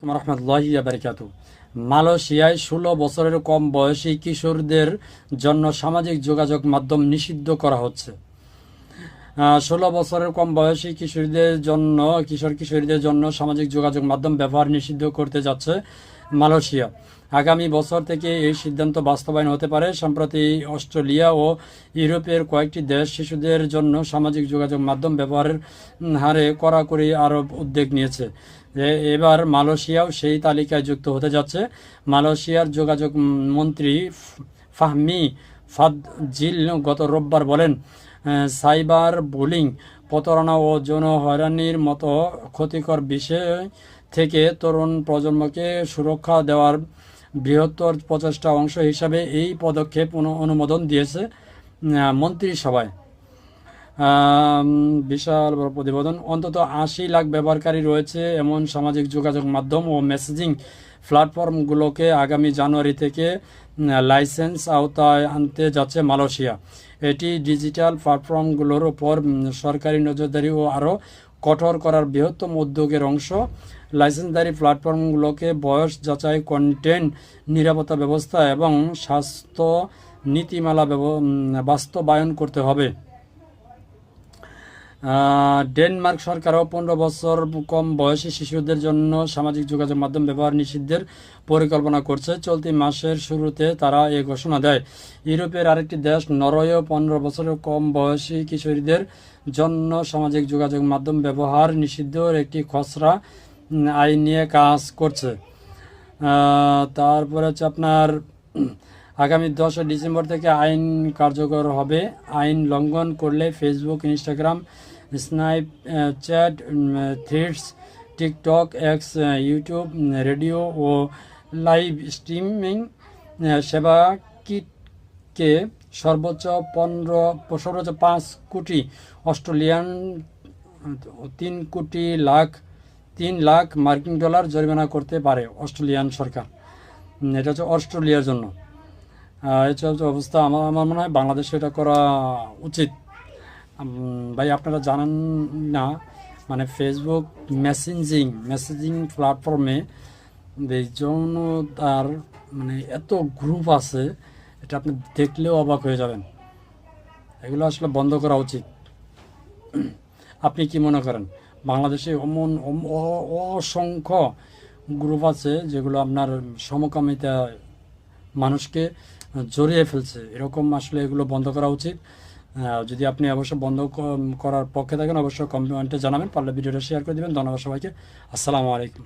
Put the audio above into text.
রহমতুল্লাহি বারাকাতু। মালয়েশিয়ায় ১৬ বছরের কম বয়সী কিশোরদের জন্য সামাজিক যোগাযোগ মাধ্যম নিষিদ্ধ করা হচ্ছে। ১৬ বছরের কম বয়সী কিশোরীদের জন্য সামাজিক যোগাযোগ মাধ্যম ব্যবহার নিষিদ্ধ করতে যাচ্ছে মালয়েশিয়া। আগামী বছর থেকে এই সিদ্ধান্ত বাস্তবায়ন হতে পারে। সম্প্রতি অস্ট্রেলিয়া ও ইউরোপের কয়েকটি দেশ শিশুদের জন্য সামাজিক যোগাযোগ মাধ্যম ব্যবহারের হারে কড়াকড়ি আরোপ উদ্যোগ নিয়েছে। এবার মালয়েশিয়াও সেই তালিকায় যুক্ত হতে যাচ্ছে। মালয়েশিয়ার যোগাযোগ মন্ত্রী ফাহমি ফাদজিল গত রোববার বলেন, সাইবার বুলিং, প্রতারণা ও যৌন হয়রানির মতো ক্ষতিকর বিষয় থেকে তরুণ প্রজন্মকে সুরক্ষা দেওয়ার বৃহত্তর প্রচেষ্টা অংশ হিসাবে এই পদক্ষেপ অনুমোদন দিয়েছে মন্ত্রিসভায়। বিশাল বড় প্রতিবেদন। অন্তত ৮০ লাখ ব্যবহারকারী রয়েছে এমন সামাজিক যোগাযোগ মাধ্যম ও মেসেজিং প্ল্যাটফর্মগুলোকে আগামী জানুয়ারি থেকে লাইসেন্স আওতায় আনতে যাচ্ছে মালয়েশিয়া। এটি ডিজিটাল প্ল্যাটফর্মগুলোর উপর সরকারি নজরদারি ও আরও কঠোর করার বৃহত্তম উদ্যোগের অংশ। লাইসেন্সধারী প্ল্যাটফর্মগুলোকে বয়স যাচাই, কন্টেন্ট নিরাপত্তা ব্যবস্থা এবং স্বাস্থ্য নীতিমালা বাস্তবায়ন করতে হবে। ডেনমার্ক সরকারও ১৫ বছর কম বয়সী শিশুদের জন্য সামাজিক যোগাযোগ মাধ্যম ব্যবহার নিষিদ্ধের পরিকল্পনা করছে। চলতি মাসের শুরুতে তারা এ ঘোষণা দেয়। ইউরোপের আরেকটি দেশ নরওয়েও ১৫ বছরের কম বয়সী কিশোরীদের জন্য সামাজিক যোগাযোগ মাধ্যম ব্যবহার নিষিদ্ধের একটি খসড়া আইন নিয়ে কাজ করছে। তারপরে হচ্ছে আপনার আগামী ১০ ডিসেম্বর থেকে আইন কার্যকর হবে। আইন লঙ্ঘন করলে Facebook, Instagram, Snapchat, Threads, TikTok, X, YouTube, radio ও লাইভ স্ট্রিমিং সেবাকে সর্বোচ্চ ৫ কোটি অস্ট্রেলিয়ান $৩ লাখ মার্কিন ডলার জরিমানা করতে পারে অস্ট্রেলিয়ান সরকার। এটা হচ্ছে অস্ট্রেলিয়ার জন্য। এটা হচ্ছে অবস্থা। আমার মনে হয় বাংলাদেশে এটা করা উচিত। ভাই আপনারা জানেন না, মানে ফেসবুক মেসেজিং প্ল্যাটফর্মে যৌনতার মানে এত গ্রুপ আছে, এটা আপনি দেখলেও অবাক হয়ে যাবেন। এগুলো আসলে বন্ধ করা উচিত। আপনি কি মনে করেন? বাংলাদেশে অসংখ্য গ্রুপ আছে যেগুলো আপনার সমকামিতা মানুষকে জড়িয়ে ফেলছে। এরকম আসলে এগুলো বন্ধ করা উচিত। যদি আপনি অবশ্যই বন্ধ করার পক্ষে থাকেন অবশ্যই কমেন্টে জানাবেন, পারলে ভিডিওটা শেয়ার করে দেবেন। ধন্যবাদ সবাইকে। আসসালামু আলাইকুম।